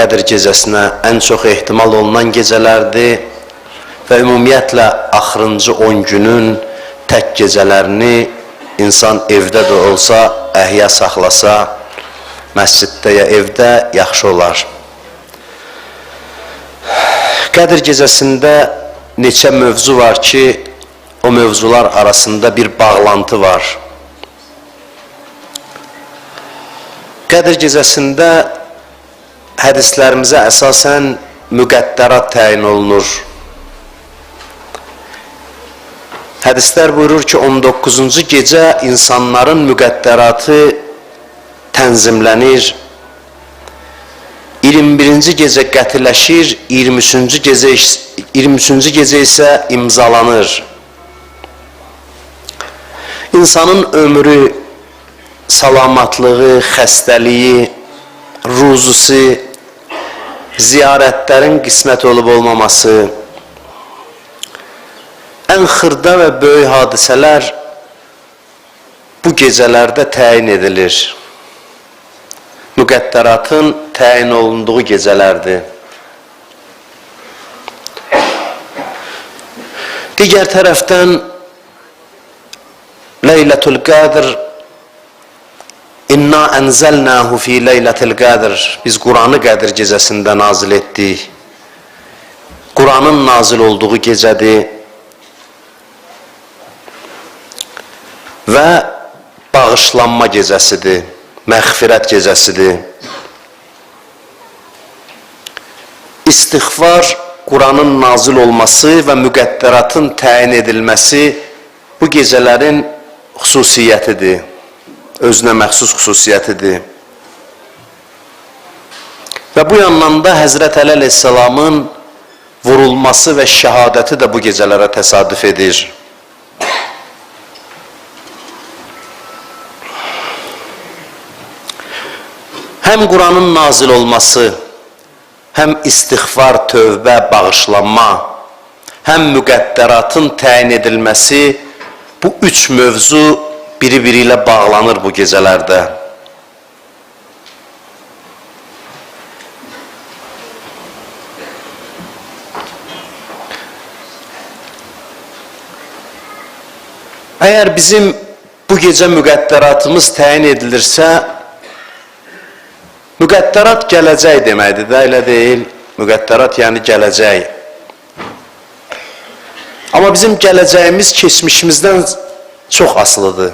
Qədir gecəsinə ən çox ehtimal olunan gecələrdir və ümumiyyətlə axırıncı 10 günün tək gecələrini insan evdə də olsa, əhya saxlasa, məsciddə ya evdə yaxşı olar. Qədir gecəsində neçə mövzu var ki, o mövzular arasında bir bağlantı var. Qədir gecəsində hədislərimizə əsasən müqəddərat təyin olunur. Hədislər buyurur ki, 19-cu gecə insanların müqəddəratı tənzimlənir, 21-ci gecə qətiləşir, 23-cü gecə isə imzalanır. İnsanın ömrü, salamatlığı, xəstəliyi, ruzusu, ziyarətlərin qismət olub olmaması, ən xırda və böyük hadisələr bu gecələrdə təyin edilir. Müqəddəratın təyin olunduğu gecələrdir. Digər tərəfdən Leylətul Qədr, İnna ənzəlnəhu fi Leylətil Qədr, biz Quranı Qədir gecəsində nazil etdik. Quranın nazil olduğu gecədir və bağışlanma gecəsidir, məğfirət gecəsidir. İstiğfar, Quranın nazil olması və müqəddəratın təyin edilməsi bu gecələrin xüsusiyyətidir, özünə məxsus xüsusiyyətidir. Və bu yandan da Həzrət Əli əleyhissalamın vurulması və şəhadəti də bu gecələrə təsadüf edir. Həm Quranın nazil olması, həm istiğfar, tövbə, bağışlanma, həm müqəddəratın təyin edilməsi, bu üç mövzu biri-biri ilə bağlanır bu gecələrdə. Əgər bizim bu gecə müqəddəratımız təyin edilirsə, müqəddərat gələcək deməkdir də, elə deyil. Müqəddərat yəni gələcək. Amma bizim gələcəyimiz keçmişimizdən çox asılıdır.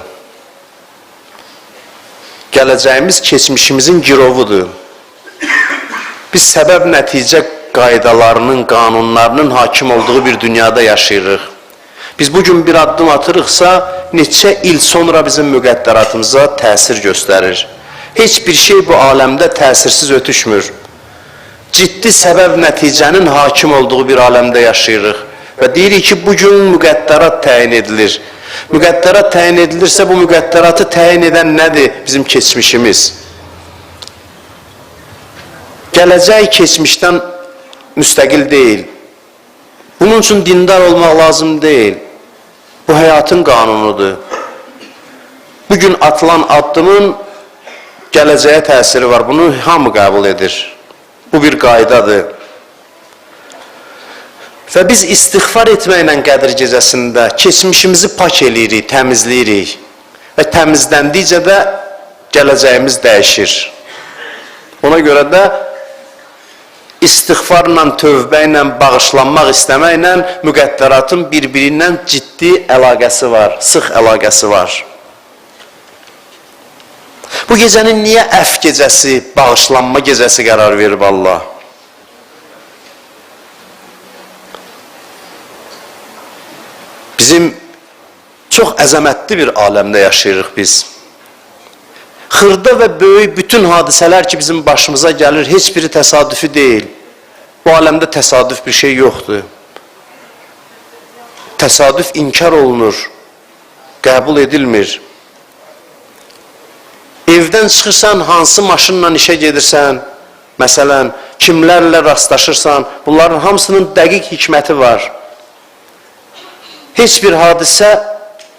Gələcəyimiz keçmişimizin girovudur. Biz səbəb-nəticə qaydalarının, qanunlarının hakim olduğu bir dünyada yaşayırıq. Biz bugün bir addım atırıqsa, neçə il sonra bizim müqəddəratımıza təsir göstərir. Heç bir şey bu aləmdə təsirsiz ötüşmür. Ciddi səbəb-nəticənin hakim olduğu bir aləmdə yaşayırıq. Və deyirik ki, bugün müqəddərat təyin edilir. Müqəddərat təyin edilirsə, bu müqəddəratı təyin edən nədir? Bizim keçmişimiz. Gələcək keçmişdən müstəqil deyil. Bunun üçün dindar olmaq lazım deyil. Bu həyatın qanunudur. Bugün atılan addımın gələcəyə təsiri var. Bunu hamı qəbul edir. Bu bir qaydadır. Və biz istiğfar etməklə Qədir gecəsində keçmişimizi pak eləyirik, təmizləyirik. Və təmizləndikcə də gələcəyimiz dəyişir. Ona görə də istiğfarla, tövbə ilə, bağışlanmaq istəməklə müqəddəratın bir-birindən ciddi əlaqəsi var, sıx əlaqəsi var. Bu gecənin niyə əf gecəsi, bağışlanma gecəsi qərar verib Allah? Bizim çox əzəmətli bir aləmdə yaşayırıq biz. Xırda və böyük bütün hadisələr ki bizim başımıza gəlir, heç biri təsadüfi deyil. Bu aləmdə təsadüf bir şey yoxdur. Təsadüf inkar olunur, qəbul edilmir. Evdən çıxırsan, hansı maşınla işə gedirsən, məsələn, kimlərlə rastlaşırsan, bunların hamısının dəqiq hikməti var. Heç bir hadisə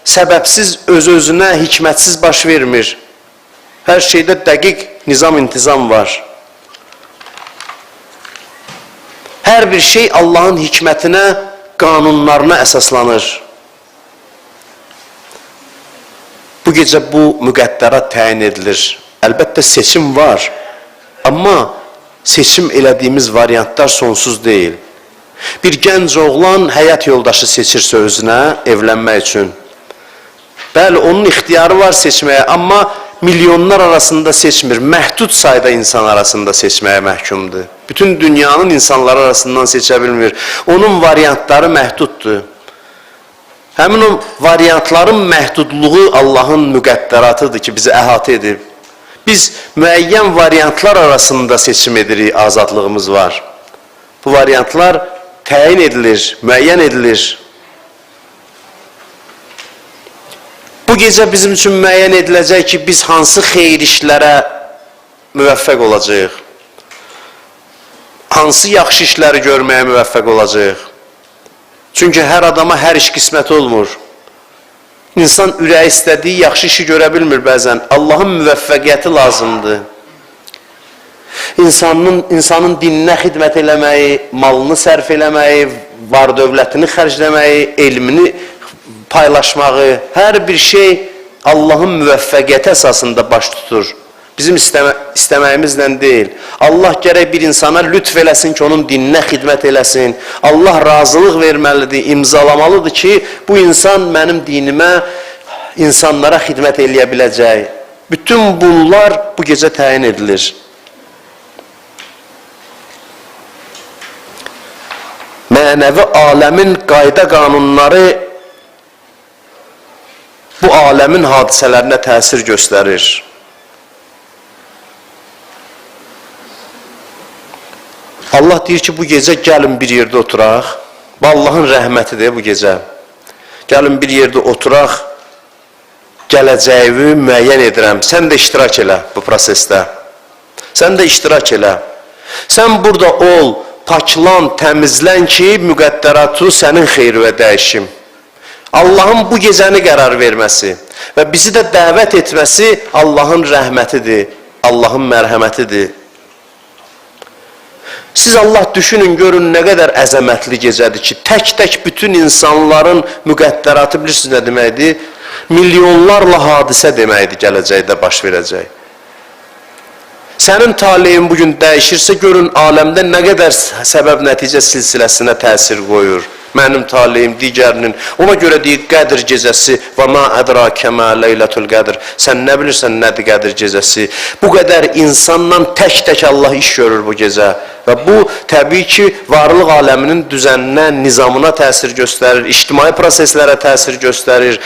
səbəbsiz, öz-özünə, hikmətsiz baş vermir. Hər şeydə dəqiq nizam-intizam var. Hər bir şey Allahın hikmətinə, qanunlarına əsaslanır. Bu gecə bu müqəddərat təyin edilir. Əlbəttə seçim var, amma seçim elədiyimiz variantlar sonsuz deyil. Bir gənc oğlan həyat yoldaşı seçirsə özünə evlənmək üçün. Bəli, onun ixtiyarı var seçməyə, amma milyonlar arasında seçmir. Məhdud sayda insan arasında seçməyə məhkumdur. Bütün dünyanın insanları arasından seçə bilmir. Onun variantları məhduddur. Həmin o variantların məhdudluğu Allahın müqəddəratıdır ki, bizi əhatə edib. Biz müəyyən variantlar arasında seçim edirik, azadlığımız var. Bu variantlar təyin edilir, müəyyən edilir. Bu gecə bizim üçün müəyyən ediləcək ki, biz hansı xeyir işlərə müvəffəq olacağıq? Hansı yaxşı işləri görməyə müvəffəq olacağıq? Çünki hər adama hər iş qismət olmur. İnsan ürəyi istədiyi yaxşı işi görə bilmir bəzən. Allahın müvəffəqiyyəti lazımdır. İnsanın dininə xidmət eləməyi, malını sərf eləməyi, var dövlətini xərcləməyi, elmini paylaşmağı, hər bir şey Allahın müvəffəqiyyəti əsasında baş tutur. Bizim istəməyimizlə deyil. Allah gərək bir insana lütf eləsin ki, onun dininə xidmət eləsin. Allah razılıq verməlidir, imzalamalıdır ki, bu insan mənim dinimə, insanlara xidmət eləyə biləcək. Bütün bunlar bu gecə təyin edilir. Mənəvi aləmin qayda qanunları bu aləmin hadisələrinə təsir göstərir. Allah deyir ki, bu gecə gəlin bir yerdə oturaq. Bu Allahın rəhmətidir bu gecə. Gəlin bir yerdə oturaq, gələcəyimi müəyyən edirəm. Sən də iştirak elə bu prosesdə. Sən də iştirak elə. Sən burada ol, paklan, təmizlən ki, müqəddəratı sənin xeyrinə dəyişim. Allahın bu gecəni qərar verməsi və bizi də dəvət etməsi Allahın rəhmətidir, Allahın mərhəmətidir. Siz Allah düşünün, görün nə qədər əzəmətli gecədir ki, tək-tək bütün insanların müqəddəratı bilirsiniz nə deməkdir? Milyonlarla hadisə deməkdir gələcəkdə baş verəcək. Sənin taleyin bugün dəyişirsə, görün aləmdə nə qədər səbəb-nəticə silsiləsinə təsir qoyur. Mənim taleyim, digərinin. Ona görə deyir, Qədr gecəsi və mə ədrakə mə leylətul qədr. Sən nə bilirsən nədir Qədr gecəsi? Bu qədər insanla tək-tək Allah iş görür bu gecə. Və bu, təbii ki, varlıq aləminin düzəninə, nizamına təsir göstərir, ictimai proseslərə təsir göstərir.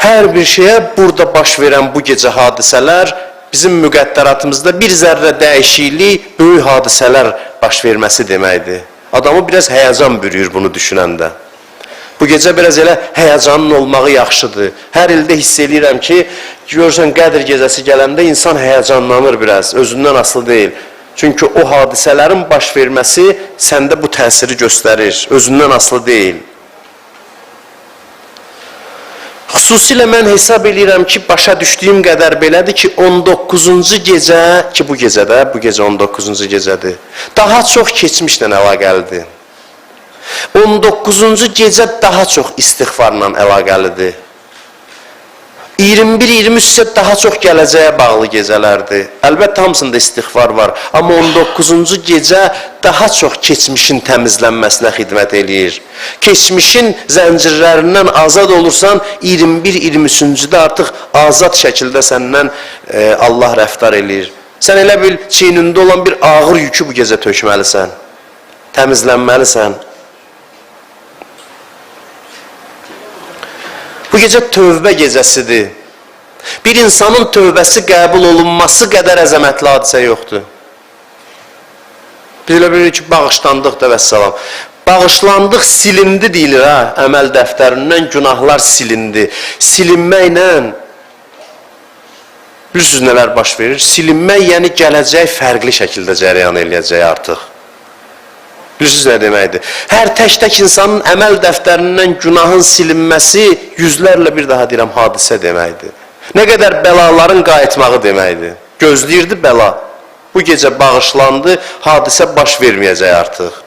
Hər bir şeyə burada baş verən bu gecə hadisələr bizim müqəddəratımızda bir zərrə dəyişiklik, böyük hadisələr baş verməsi deməkdir. Adamı biraz həyəcan bürüyür bunu düşünəndə. Bu gecə biraz elə həyəcanın olmağı yaxşıdır. Hər ildə hiss edirəm ki, görürsən Qədr gecəsi gələndə insan həyəcanlanır biraz, özündən asılı deyil. Çünki o hadisələrin baş verməsi səndə bu təsiri göstərir, özündən asılı deyil. Xüsusilə mən hesab edirəm ki, başa düşdüyüm qədər belədir ki, 19-cu gecə, ki bu gecədə, bu gecə 19-cu gecədir, daha çox keçmişlə əlaqəlidir. 19-cu gecə daha çox istiğfarla əlaqəlidir. 21-23 isə daha çox gələcəyə bağlı gecələrdir. Əlbəttə, hamısında istiğfar var. Amma 19-cu gecə daha çox keçmişin təmizlənməsinə xidmət eləyir. Keçmişin zəncirlərindən azad olursan, 21-23-cüdə artıq azad şəkildə səndən Allah rəftar eləyir. Sən elə bil, çiynində olan bir ağır yükü bu gecə tökməlisən. Təmizlənməlisən. Bu gecə tövbə gecəsidir. Bir insanın tövbəsi qəbul olunması qədər əzəmətli hadisə yoxdur. Biz elə bilirik ki, bağışlandıq da vəssalam. Bağışlandıq, silindi deyilir ha, əməl dəftərindən günahlar silindi. Silinməklə, bilirsiniz nələr baş verir? Silinmək, yəni gələcək fərqli şəkildə cərəyan eləyəcək artıq. Bilirsiniz nə deməkdir? Hər tək-tək insanın əməl dəftərindən günahın silinməsi yüzlərlə bir daha deyirəm hadisə deməkdir. Nə qədər bəlaların qayıtmağı deməkdir. Gözləyirdi bəla. Bu gecə bağışlandı, hadisə baş verməyəcək artıq.